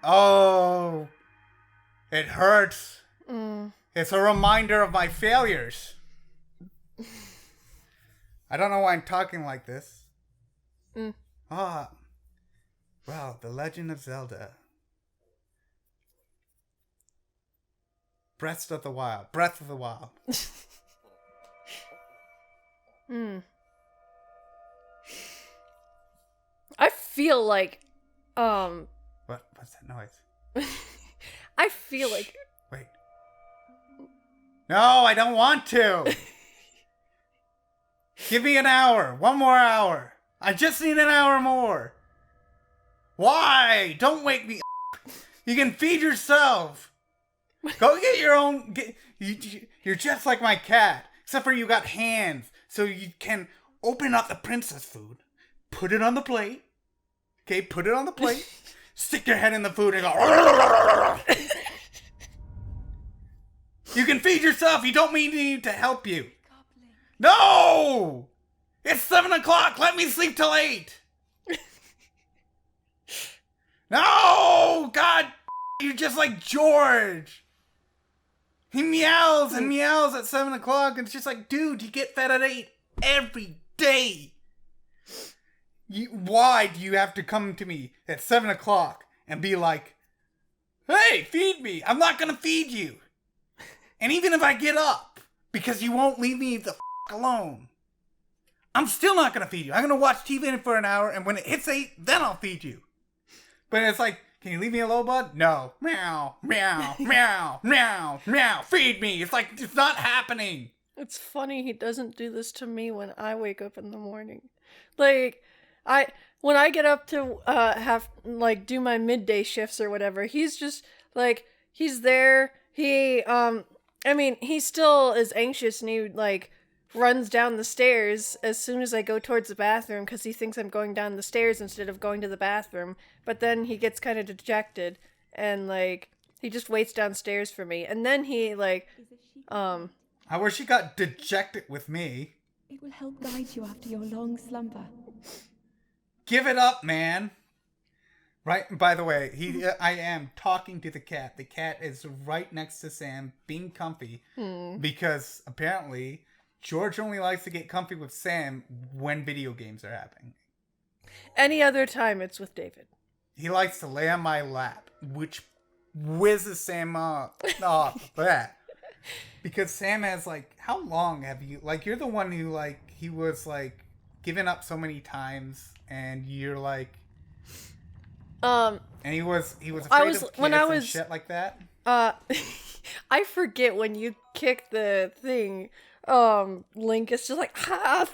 Oh, it hurts. Mm. It's a reminder of my failures. I don't know why I'm talking like this. Mm. Well, The Legend of Zelda. Breath of the Wild. Hmm. I feel like, What's that noise? I feel like... Wait. No, I don't want to. Give me an hour. One more hour. I just need an hour more. Why? Don't wake me up. You can feed yourself. Go get your own... You're just like my cat. Except for you got hands. So you can open up the princess food. Put it on the plate. Okay, put it on the plate. Stick your head in the food and go... You can feed yourself. You don't need me to help you. No! It's 7 o'clock. Let me sleep till 8. No! God, you're just like George. He meows and meows at 7 o'clock, and it's just like, dude, you get fed at 8 every day. Why do you have to come to me at 7 o'clock and be like, hey, feed me? I'm not going to feed you. And even if I get up, because you won't leave me the alone, I'm still not going to feed you. I'm going to watch TV for an hour, and when it hits 8, then I'll feed you. But it's like, can you leave me alone, bud? No. Meow, meow, meow, meow, meow. Feed me. It's like, it's not happening. It's funny he doesn't do this to me when I wake up in the morning. Like, when I get up to have, like, do my midday shifts or whatever, he's just, like, he's there. He still is anxious, and he, like, runs down the stairs as soon as I go towards the bathroom because he thinks I'm going down the stairs instead of going to the bathroom. But then he gets kind of dejected and, like, he just waits downstairs for me. And then he, like, I wish he got dejected with me. It will help guide you after your long slumber. Give it up, man. Right, by the way, I am talking to the cat. The cat is right next to Sam, being comfy, because apparently George only likes to get comfy with Sam when video games are happening. Any other time, it's with David. He likes to lay on my lap, which whizzes Sam off that. Because Sam has, like, how long have you, like, you're the one who, like, he was, like, given up so many times, and you're, like, and he was afraid of kids and shit like that. I forget when you kick the thing. Link is just like, I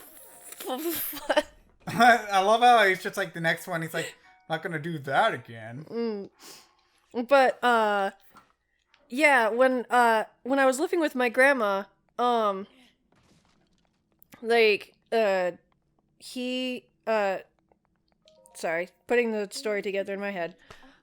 love how he's just like the next one. He's like, not gonna do that again. But yeah, when I was living with my grandma, sorry, putting the story together in my head.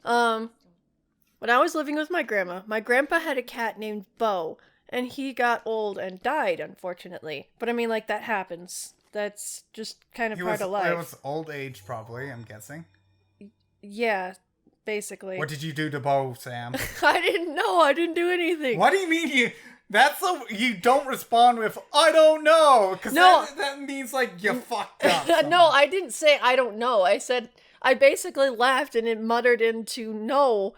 When I was living with my grandpa had a cat named Bo, and he got old and died, unfortunately. But I mean, like, that happens. That's just kind of part of life. It was old age, probably, I'm guessing. Yeah, basically. What did you do to Bo, Sam? I didn't know. I didn't do anything. What do you mean you don't respond with, I don't know? Because no. that means, like, you fucked up. No, I didn't say I don't know. I said, I basically laughed and it muttered into no.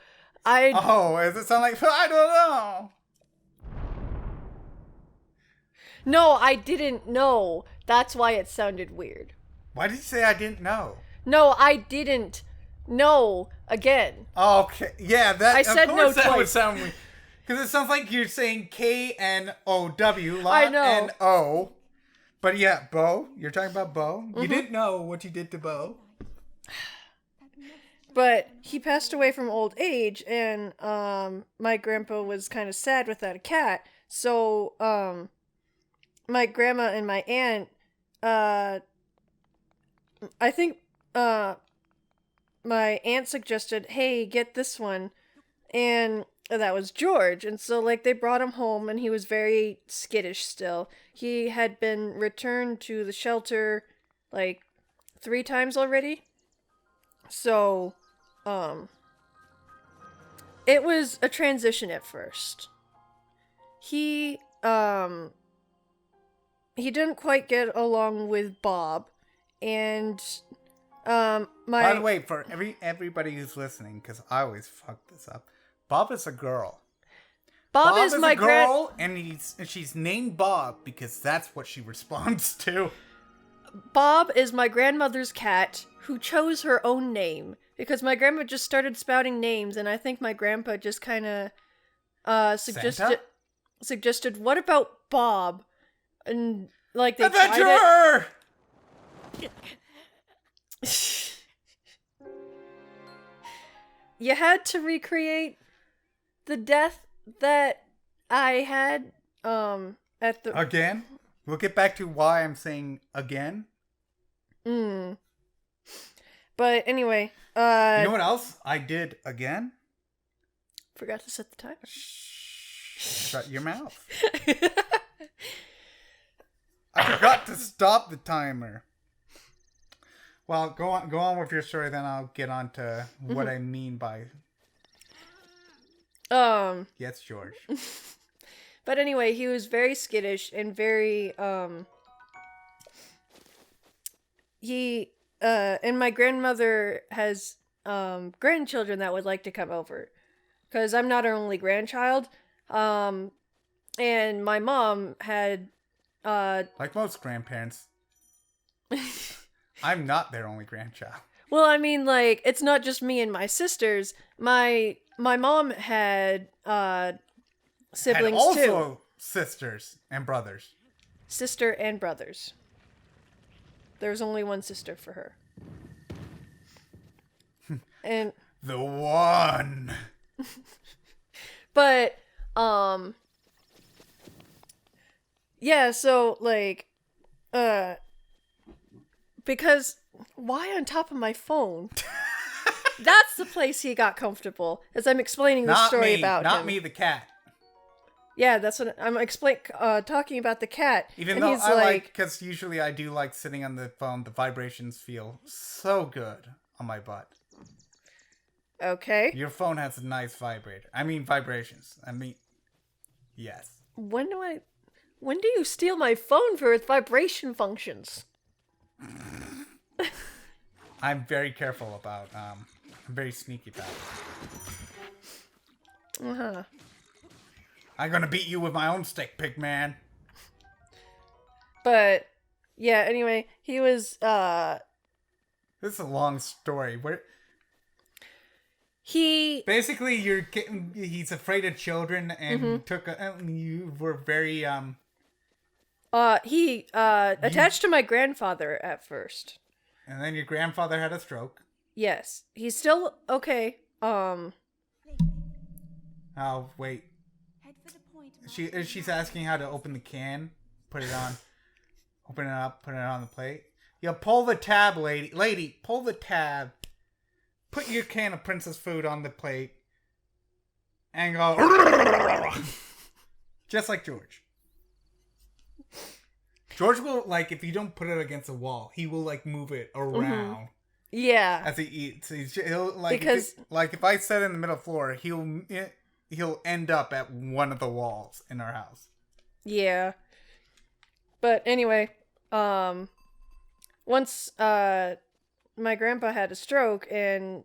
Oh, does it sound like, I don't know? No, I didn't know. That's why it sounded weird. Why did you say I didn't know? No, I didn't know again. Okay, yeah, I said no that twice. Would sound weird. Because it sounds like you're saying K-N-O-W, not I know. N-O. But yeah, Bo. You're talking about Bo. Mm-hmm. You didn't know what you did to Bo. But he passed away from old age, and my grandpa was kind of sad without a cat. So my grandma and my aunt, I think my aunt suggested, hey, get this one. And that was George. And so, like, they brought him home, and he was very skittish still. He had been returned to the shelter, like, 3 times already. So, it was a transition at first. He didn't quite get along with Bob, and By the way, for everybody who's listening, because I always fuck this up, Bob is a girl. Bob is my a girl, and she's named Bob because that's what she responds to. Bob is my grandmother's cat who chose her own name because my grandma just started spouting names, and I think my grandpa just kind of suggested, what about Bob? And like they Adventurer! tried it. You had to recreate the death that I had at the Again? We'll get back to why I'm saying again. But anyway, you know what else I did again? Forgot to set the timer. Shut your mouth. I forgot to stop the timer. Well, go on with your story, then I'll get on to what I mean by yes, George. But anyway, he was very skittish and very and my grandmother has grandchildren that would like to come over because I'm not her only grandchild. And my mom had like most grandparents, I'm not their only grandchild. Well, I mean, like, it's not just me and my sisters. My mom had siblings and also too. Sisters and brothers. Sister and brothers. There was only one sister for her. And the one. But yeah, so like because why on top of my phone? That's the place he got comfortable as I'm explaining the story about him. Not me, the cat. Yeah, that's what I'm talking about the cat. Even and though he's I like, because usually I do like sitting on the phone, the vibrations feel so good on my butt. Okay. Your phone has a nice vibrator. I mean, vibrations. I mean, yes. When do you steal my phone for its vibration functions? I'm very careful about, I'm very sneaky about it. Uh-huh. I'm gonna beat you with my own stick, pig man. But, yeah, anyway, he was, This is a long story. He... Basically, he's afraid of children, and you were very, he attached to my grandfather at first. And then your grandfather had a stroke. Yes. He's still okay. Oh, wait. Head for the point. She's asking how to open the can. Put it on. Open it up. Put it on the plate. Yeah, pull the tab, lady. Lady, pull the tab. Put your can of princess food on the plate. And go. Just like George. George will, like, if you don't put it against a wall, he will, like, move it around. Yeah. As he eats. He'll, like, because... if I set it in the middle floor, he'll end up at one of the walls in our house. Yeah. But anyway, once my grandpa had a stroke, and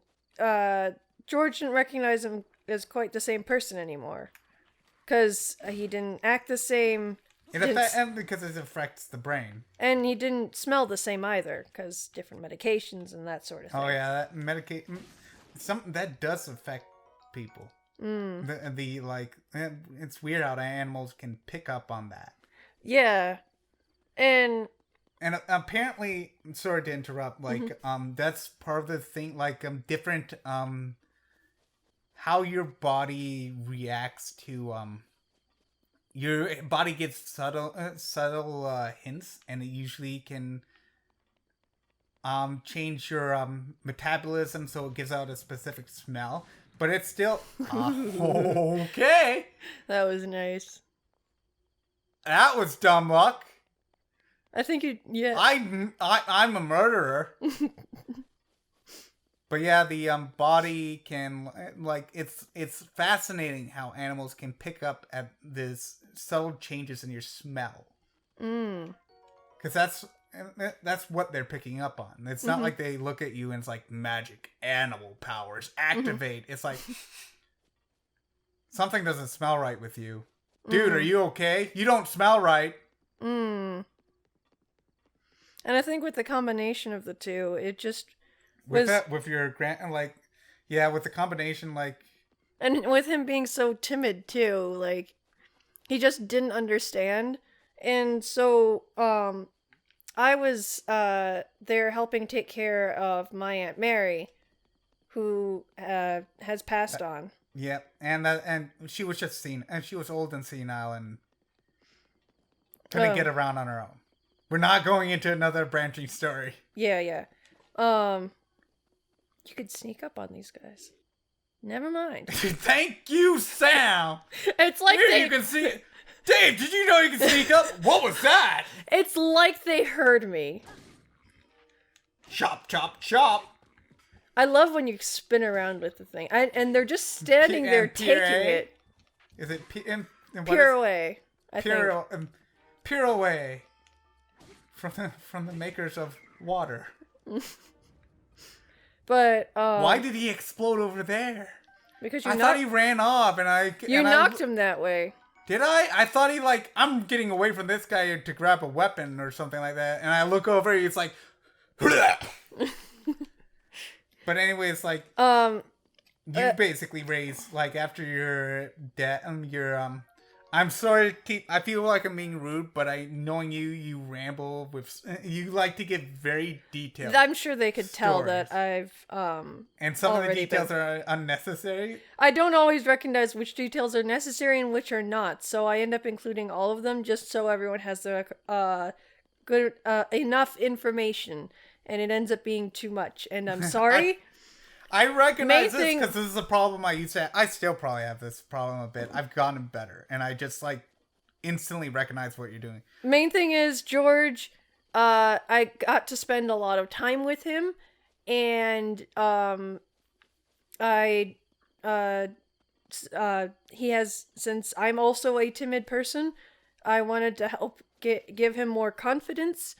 George didn't recognize him as quite the same person anymore. Because he didn't act the same. And because it affects the brain. And he didn't smell the same either, because different medications and that sort of thing. Oh yeah, that does affect people. It's weird how animals can pick up on that. Yeah. And apparently, sorry to interrupt, like, that's part of the thing, like, different, how your body reacts to, your body gets subtle hints, and it usually can, change your, metabolism so it gives out a specific smell, but it's still, okay. That was nice. That was dumb luck. I think yeah. I'm a murderer. But yeah, the body can like it's fascinating how animals can pick up at this subtle changes in your smell. Because that's what they're picking up on. It's not like they look at you and it's like magic animal powers activate. It's like something doesn't smell right with you, dude. Are you okay? You don't smell right. And I think with the combination of the two, it just with your with the combination, like, and with him being so timid too, like he just didn't understand, and so I was there helping take care of my Aunt Mary, who has passed on. Yep, and she was just and she was old and senile and couldn't get around on her own. We're not going into another branching story. Yeah. You could sneak up on these guys. Never mind. Thank you, Sam. It's like you can see it. Dave, did you know you can sneak up? What was that? It's like they heard me. Chop, chop, chop. I love when you spin around with the thing. And they're just standing there taking it. Is it Pirouet? Pirouet. From the makers of water. But why did he explode over there? Because I thought he ran off, and you knocked him that way. Did I? I thought he I'm getting away from this guy to grab a weapon or something like that, and I look over, he's like, but anyway, it's like you basically raised after your death, I'm sorry to I feel like I'm being rude, but knowing you ramble you like to give very detailed. I'm sure they could tell stories. that I've and some of the details are unnecessary. I don't always recognize which details are necessary and which are not, so I end up including all of them just so everyone has the good enough information, and it ends up being too much. And I'm sorry. I recognize this because this is a problem I used to have. I still probably have this problem a bit. I've gotten better, and I just instantly recognize what you're doing. Main thing is George. I got to spend a lot of time with him, and he has, since I'm also a timid person, I wanted to help give him more confidence.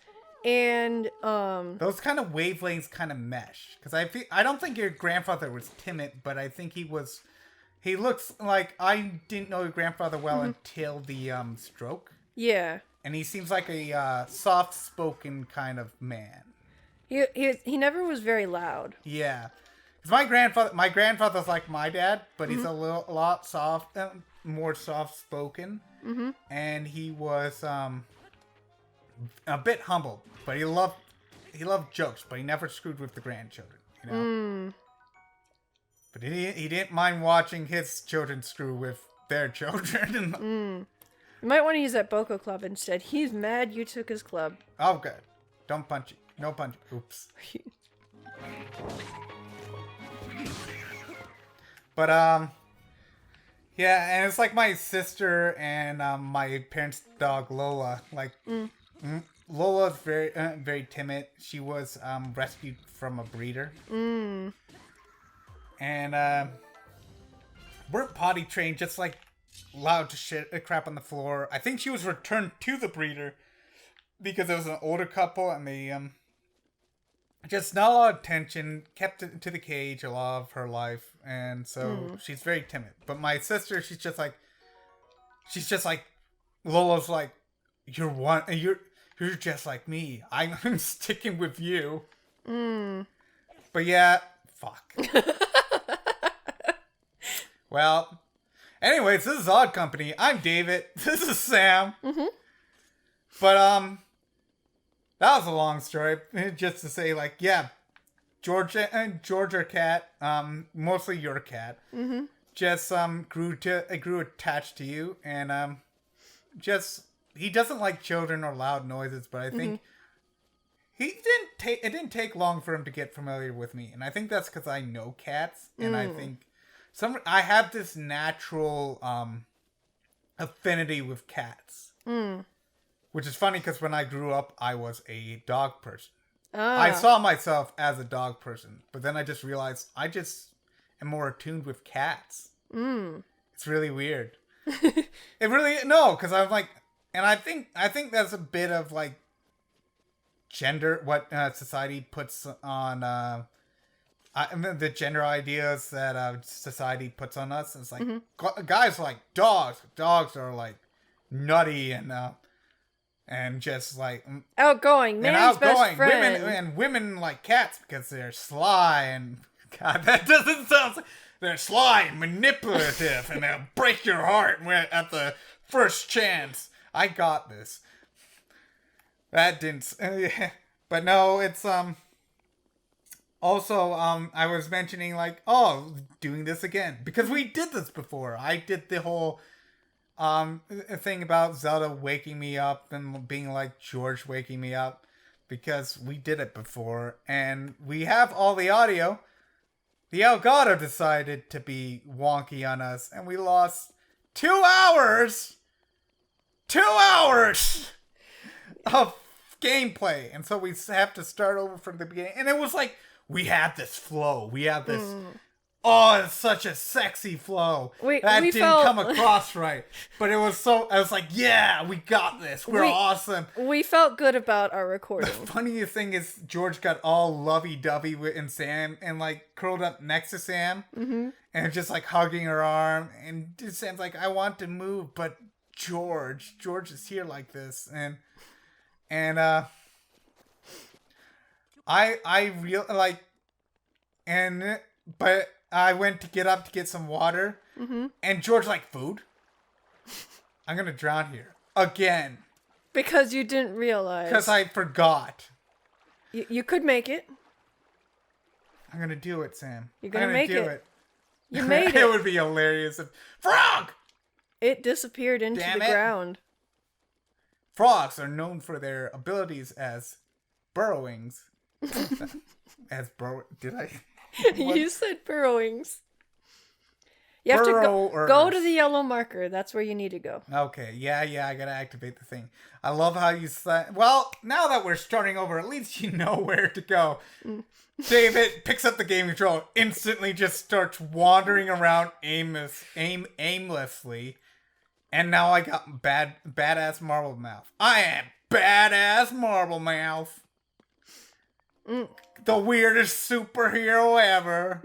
And those kind of wavelengths kind of mesh, because I don't think your grandfather was timid, but I think he looks like, I didn't know your grandfather well until the stroke. Yeah, and he seems like a soft-spoken kind of man. He never was very loud. Yeah, because my grandfather's like my dad, but he's a lot more soft-spoken, and he was a bit humble, but he loved jokes, but he never screwed with the grandchildren, you know. But he didn't mind watching his children screw with their children. You might want to use that Boko Club instead. He's mad you took his club. Oh, good. Don't punch it. No punch. Oops. But yeah, and it's like my sister and my parents' dog Lola, Lola's very timid. She was rescued from a breeder. And weren't potty trained, just loud to crap on the floor. I think she was returned to the breeder because it was an older couple, and they just not a lot of attention, kept it to the cage a lot of her life, and so she's very timid. But my sister, she's just like Lola's like, you're just like me. I'm sticking with you. But yeah, fuck. Well, anyways, this is Odd Company. I'm David. This is Sam. But that was a long story. Just to say, Georgia cat, mostly your cat, just grew attached to you, and he doesn't like children or loud noises, but I think it didn't take long for him to get familiar with me, and I think that's because I know cats, and I think I have this natural affinity with cats, which is funny because when I grew up, I was a dog person. I saw myself as a dog person, but then I just realized I just am more attuned with cats. It's really weird. It really no, because I'm like, and I think that's a bit of like gender, what society puts on the gender ideas that society puts on us. It's like guys are like dogs. Dogs are like nutty and just like outgoing, man's best friend. Women like cats because they're sly and God, that doesn't sound. They're sly and manipulative, and they'll break your heart at the first chance. I got this. That didn't. But no, it's Also, I was mentioning like, doing this again because we did this before. I did the whole thing about Zelda waking me up and being like George waking me up because we did it before, and we have all the audio. The Elgato decided to be wonky on us, and we lost 2 hours. 2 hours of gameplay, and so we have to start over from the beginning. And it was like we had this flow. We had this. Oh, it's such a sexy flow. That didn't come across right, but it was so. I was like, yeah, we got this. We're awesome. We felt good about our recording. The funniest thing is George got all lovey-dovey with Sam and like curled up next to Sam and just like hugging her arm. And Sam's like, I want to move, but George is here like this, and I real like, but I went to get up to get some water, and George like, food? I'm gonna drown here again because you didn't realize. Because I forgot. You could make it. I'm gonna do it, Sam. You're gonna make it. You made it. It would be hilarious if frog. It disappeared into the ground. Frogs are known for their abilities as burrowings. Did I? You said burrowings. You have to go to the yellow marker. That's where you need to go. Okay. Yeah. I gotta activate the thing. I love how you said. Well, now that we're starting over, at least you know where to go. David picks up the game controller, instantly just starts wandering around aimlessly, and now I got badass marble mouth. I am badass marble mouth. The weirdest superhero ever.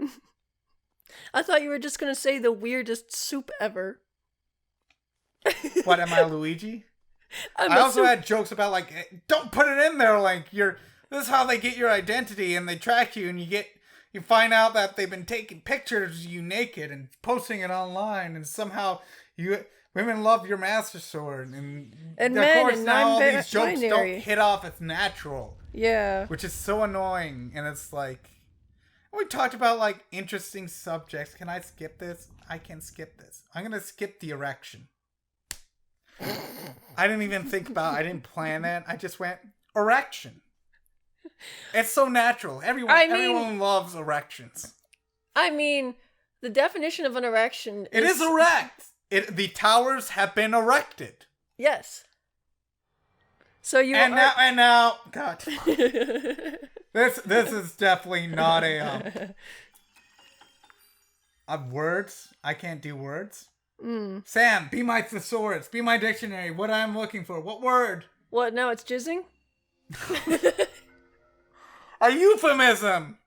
I thought you were just going to say the weirdest soup ever. What, am I Luigi? I also had jokes about like, don't put it in there, like this is how they get your identity and they track you and you find out that they've been taking pictures of you naked and posting it online, and somehow women love your Master Sword, and of men, course and now all these jokes don't hit off as natural. Yeah. Which is so annoying, and it's like, we talked about like interesting subjects. Can I skip this? I can skip this. I'm gonna skip the erection. I didn't even think about it. I didn't plan it. I just went erection. It's so natural. Everyone loves erections. I mean, the definition of an erection is... It is erect. The towers have been erected. Yes. So you and now, God, this is definitely not a words. I can't do words. Sam, be my thesaurus, be my dictionary. What I'm looking for? What word? What? Now it's jizzing. A euphemism.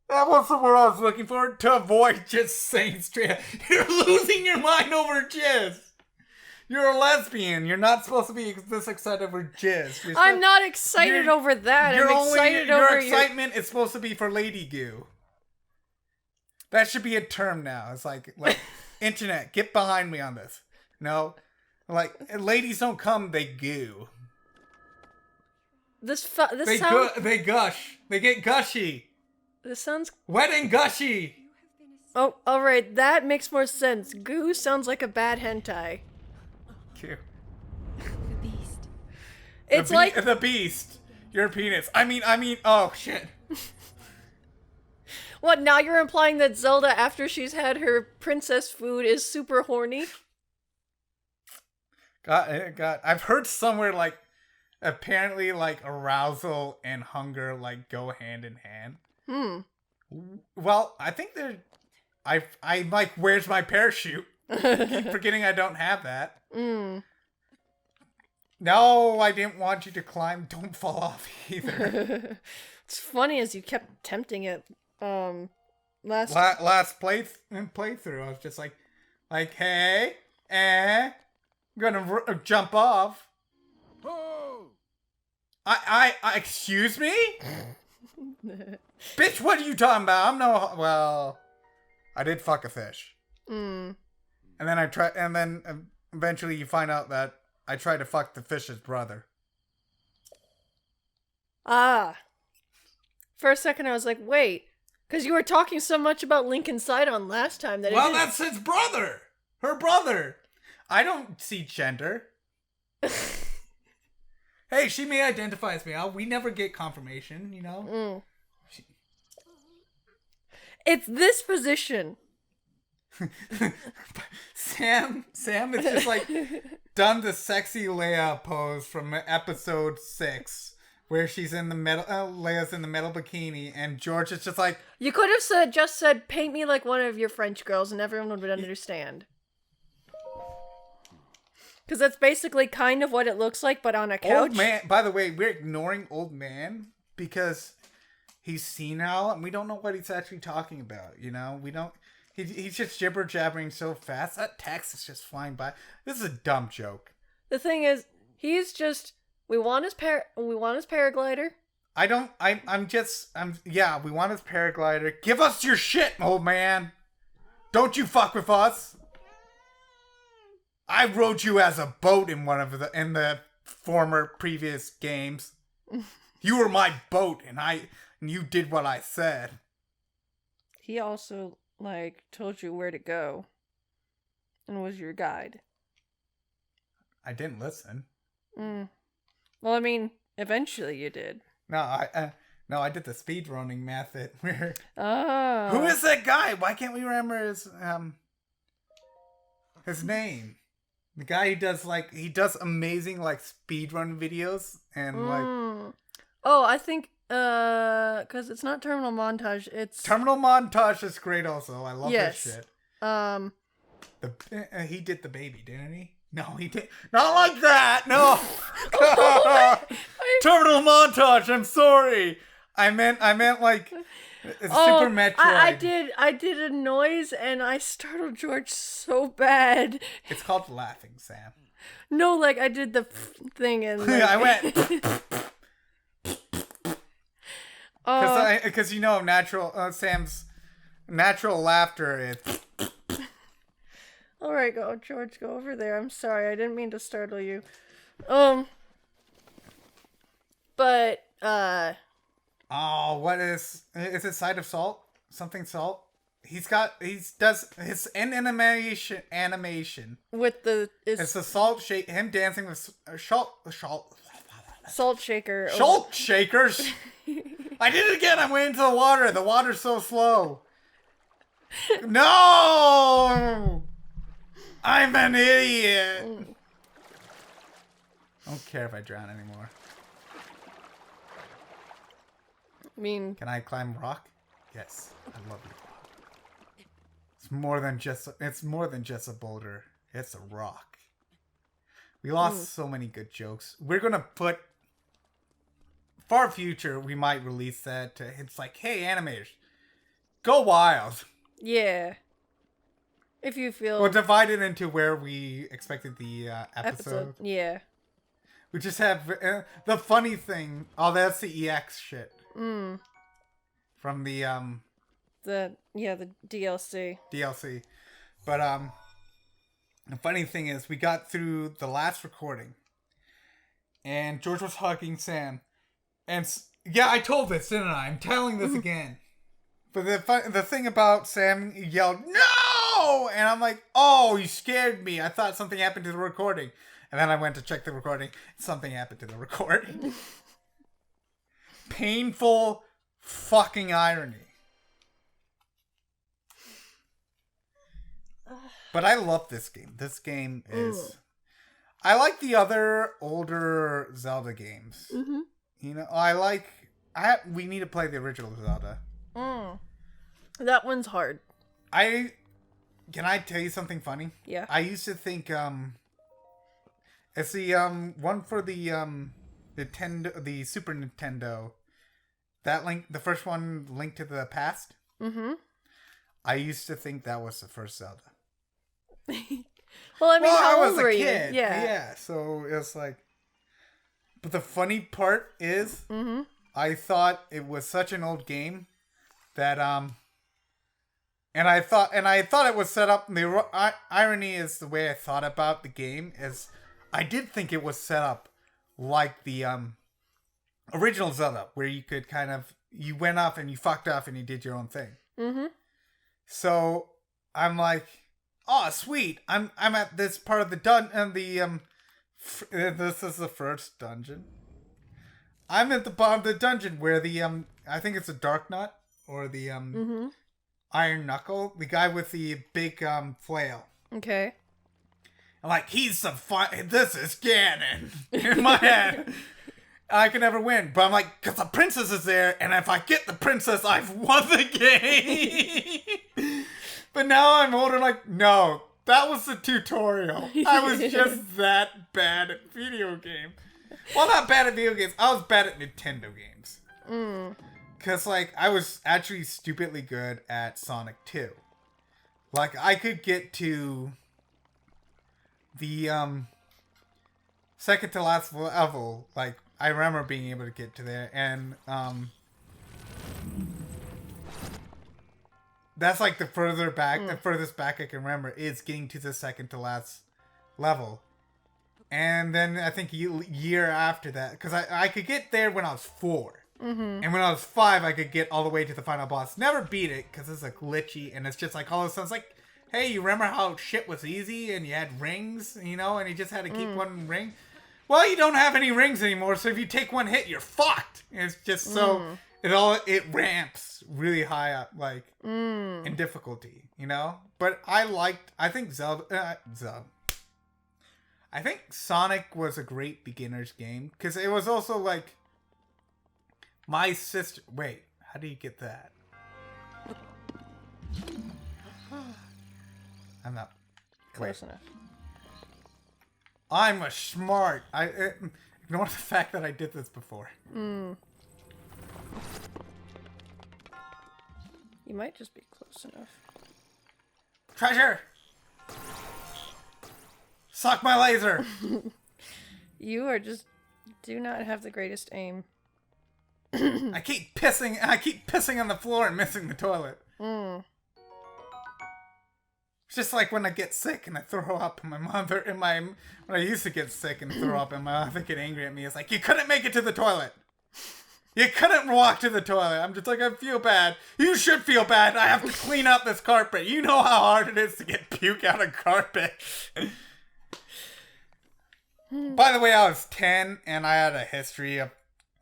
That was the word I was looking for to avoid just saying straight. You're losing your mind over jizz. You're a lesbian. You're not supposed to be this excited over jizz. I'm not excited over that. I'm excited over your excitement is supposed to be for lady goo. That should be a term now. It's like internet, get behind me on this. No, like ladies don't come, they goo. They gush. They get gushy. This sounds wet and gushy. Oh, all right. That makes more sense. Goo sounds like a bad hentai. Cute. The beast. It's like the beast. Your penis. I mean. Oh shit. What? Now you're implying that Zelda, after she's had her princess food, is super horny? God. I've heard somewhere like apparently, like, arousal and hunger, like, go hand in hand. Well, I think they're... I like, where's my parachute? I keep forgetting I don't have that. No, I didn't want you to climb. Don't fall off either. It's funny as you kept tempting it. Last playthrough, I was just like, hey, I'm gonna jump off. I excuse me? Bitch, what are you talking about? Well, I did fuck a fish. And then eventually you find out that I tried to fuck the fish's brother. Ah. For a second I was like, wait, because you were talking so much about Lincoln Sidon last time that Well, that's his brother! Her brother! I don't see gender. Hey, she may identify as male. We never get confirmation, you know? It's this position. Sam is just like done the sexy Leia pose from episode 6, where she's in the metal, Leia's in the metal bikini, and George is just like, you could have just said, paint me like one of your French girls, and everyone would understand. Because that's basically kind of what it looks like, but on a couch. Old man. By the way, we're ignoring old man because he's senile, and we don't know what he's actually talking about. You know, we don't. He's just jibber jabbering so fast. That text is just flying by. This is a dumb joke. The thing is, he's just. We want his paraglider. Yeah, we want his paraglider. Give us your shit, old man. Don't you fuck with us. I rode you as a boat in in the former previous games. You were my boat, and you did what I said. He also told you where to go, and was your guide. I didn't listen. Well, I mean, eventually you did. No, I did the speed running method. Oh. Who is that guy? Why can't we remember his name? The guy who does amazing speed run videos and Oh, I think because it's not Terminal Montage, it's Terminal Montage is great also. I love yes. this shit. He did the baby, didn't he? No, he did not like that. No. Terminal Montage. I'm sorry. I meant Super Metroid. I did a noise and I startled George so bad. It's called laughing, Sam. No, I did the thing and I went because natural Sam's natural laughter is. All right, George, go over there. I'm sorry, I didn't mean to startle you. But oh, what is it? Side of salt? Something salt? He does his animation with it's the salt shake. Him dancing with salt shaker. Salt shakers. I did it again. I went into the water. The water's so slow. No, I'm an idiot. I don't care if I drown anymore. I mean, can I climb rock? Yes, I love you. It's more than just a boulder. It's a rock. We lost so many good jokes. We're gonna put far future. We might release that. It's like, hey, animators, go wild. Yeah. If you feel, we'll divide it into where we expected the episode. Yeah. We just have the funny thing. Oh, that's the EX shit. From the DLC. DLC. But the funny thing is we got through the last recording and George was hugging Sam. And yeah, I told this, didn't I? I'm telling this again. But the thing about Sam yelled, "No!" And I'm like, "Oh, you scared me. I thought something happened to the recording." And then I went to check the recording. Something happened to the recording. Painful fucking irony. But I love this game. This game is... I like the other older Zelda games. Mm-hmm. You know, we need to play the original Zelda. That one's hard. Can I tell you something funny? Yeah. I used to think it's the one for the Nintendo, the Super Nintendo. That the first one, Link to the Past. Mm-hmm. I used to think that was the first Zelda. Well, I mean, how I old was were a you? kid. Yeah. Yeah. So it's like, but the funny part is, Mm-hmm. I thought it was such an old game that and I thought it was set up. The irony is the way I thought about the game is, I did think it was set up like the original Zelda, where you could you went off and you fucked off and you did your own thing. Mm-hmm. So I'm like, oh sweet, I'm at this part of the this is the first dungeon. I'm at the bottom of the dungeon where the I think it's a Dark Nut or the Mm-hmm. Iron Knuckle, the guy with the big flail. Okay. I'm like, he's some fun. This is Ganon in my head. I can never win, but I'm like, because the princess is there, and if I get the princess, I've won the game. But now I'm older, like, no, that was the tutorial. I was just that bad at video games. Well, not bad at video games. I was bad at Nintendo games. Because, like, I was actually stupidly good at Sonic 2. Like, I could get to the second to last level. Like, I remember being able to get to there. And that's, like, the furthest back I can remember is getting to the second to last level. And then I think a year after that, because I could get there when I was 4. Mm-hmm. And when I was 5, I could get all the way to the final boss. Never beat it, because it's like glitchy, and it's just like all of a sudden, it's like, hey, you remember how shit was easy, and you had rings, you know, and you just had to keep one ring? Well, you don't have any rings anymore, so if you take one hit, you're fucked. And it's just so, it ramps really high up, like, in difficulty, you know? But I think I think Sonic was a great beginner's game, because it was also like, my sister... Wait, how do you get that? I'm not... Close enough. I'm a smart... ignore the fact that I did this before. You might just be close enough. Treasure! Suck my laser! You are just... do not have the greatest aim. I keep pissing on the floor and missing the toilet. It's just like when I get sick and I throw up, and when I used to get sick and throw up, and my mother get angry at me. It's like, you couldn't make it to the toilet. You couldn't walk to the toilet. I'm just like, I feel bad. You should feel bad. I have to clean out this carpet. You know how hard it is to get puke out of carpet. By the way, I was 10 and I had a history of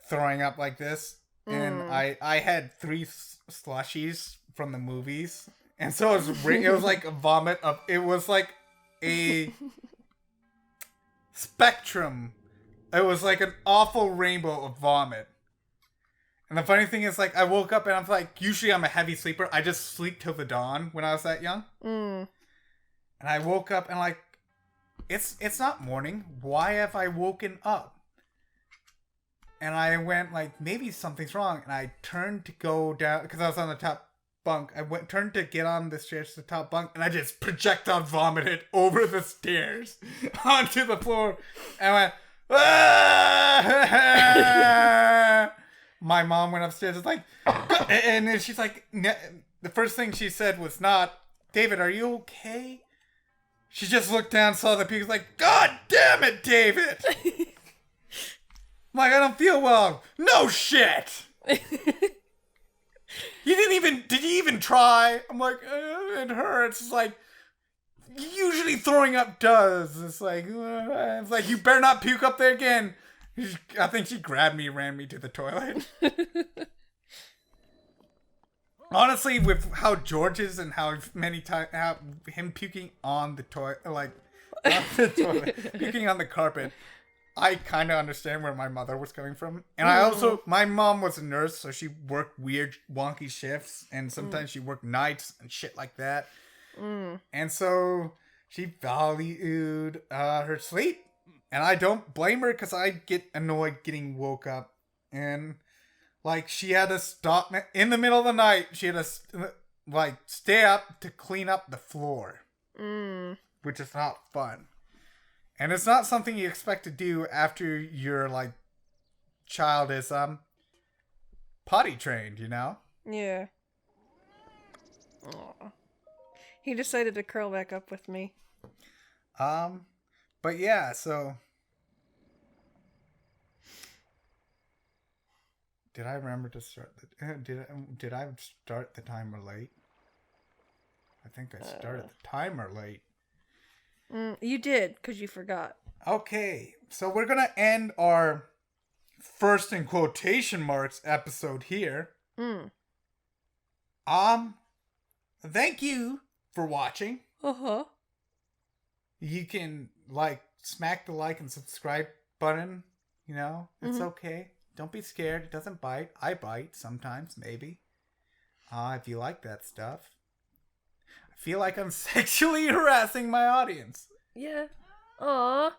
throwing up like this. And I had 3 slushies from the movies. And so it was like a vomit of, it was like a spectrum. It was like an awful rainbow of vomit. And the funny thing is, like, I woke up and I'm like, usually I'm a heavy sleeper. I just sleep till the dawn when I was that young. And I woke up and like, it's not morning. Why have I woken up? And I went like, maybe something's wrong. And I turned to go down, because I was on the top bunk. Turned to get on the stairs to the top bunk, and I just projectile vomited over the stairs onto the floor. And I went, ah! My mom went upstairs. It's like, and then she's like, the first thing she said was not, David, are you okay? She just looked down, saw the puke, like, God damn it, David! I'm like, I don't feel well. No shit! Did you even try? I'm like, it hurts. It's like, usually throwing up does. It's like, you better not puke up there again. I think she grabbed me and ran me to the toilet. Honestly, with how George is and how many times, how him puking on the toilet, like, Off the toilet. Puking on the carpet. I kind of understand where my mother was coming from. And I also, my mom was a nurse, so she worked weird, wonky shifts. And sometimes she worked nights and shit like that. And so she valued her sleep. And I don't blame her because I get annoyed getting woke up. And like she had to stop in the middle of the night. She had to like stay up to clean up the floor. Which is not fun. And it's not something you expect to do after your, like, child is, potty trained, you know? Yeah. Aw. He decided to curl back up with me. But yeah, so... Did I remember to start the... Did I start the timer late? I think I started the timer late. You did, because you forgot. Okay, so we're going to end our first in quotation marks episode here. Thank you for watching. Uh-huh. You can, like, smack the like and subscribe button, you know? It's okay. Don't be scared. It doesn't bite. I bite sometimes, maybe. If you like that stuff. I feel like I'm sexually harassing my audience. Yeah. Aw.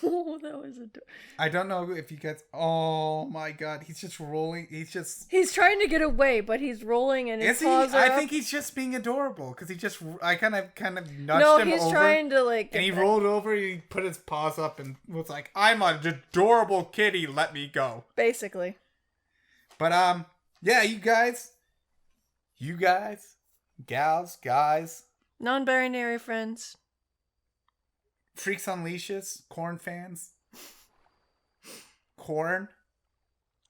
Oh, that was adorable. I don't know if you guys... Oh my god, he's just rolling. He's trying to get away, but he's rolling and his paws are I up. think he's just being adorable because I kind of nudged him over. No, he's trying to like. And he rolled over. He put his paws up and was like, "I'm an adorable kitty. Let me go." Basically. But yeah, you guys, gals, guys, non-binary friends, freaks on leashes, corn fans, corn.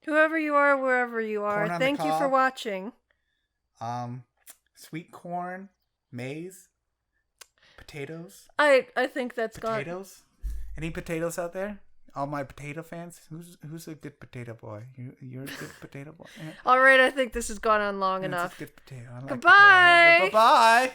whoever you are, wherever you are, thank you for watching. Sweet corn, maize, potatoes. I think that's potatoes. Any potatoes out there? All my potato fans. Who's a good potato boy? You're a good potato boy. Yeah. All right, I think this has gone on long enough. It's a good potato. Goodbye. Bye bye.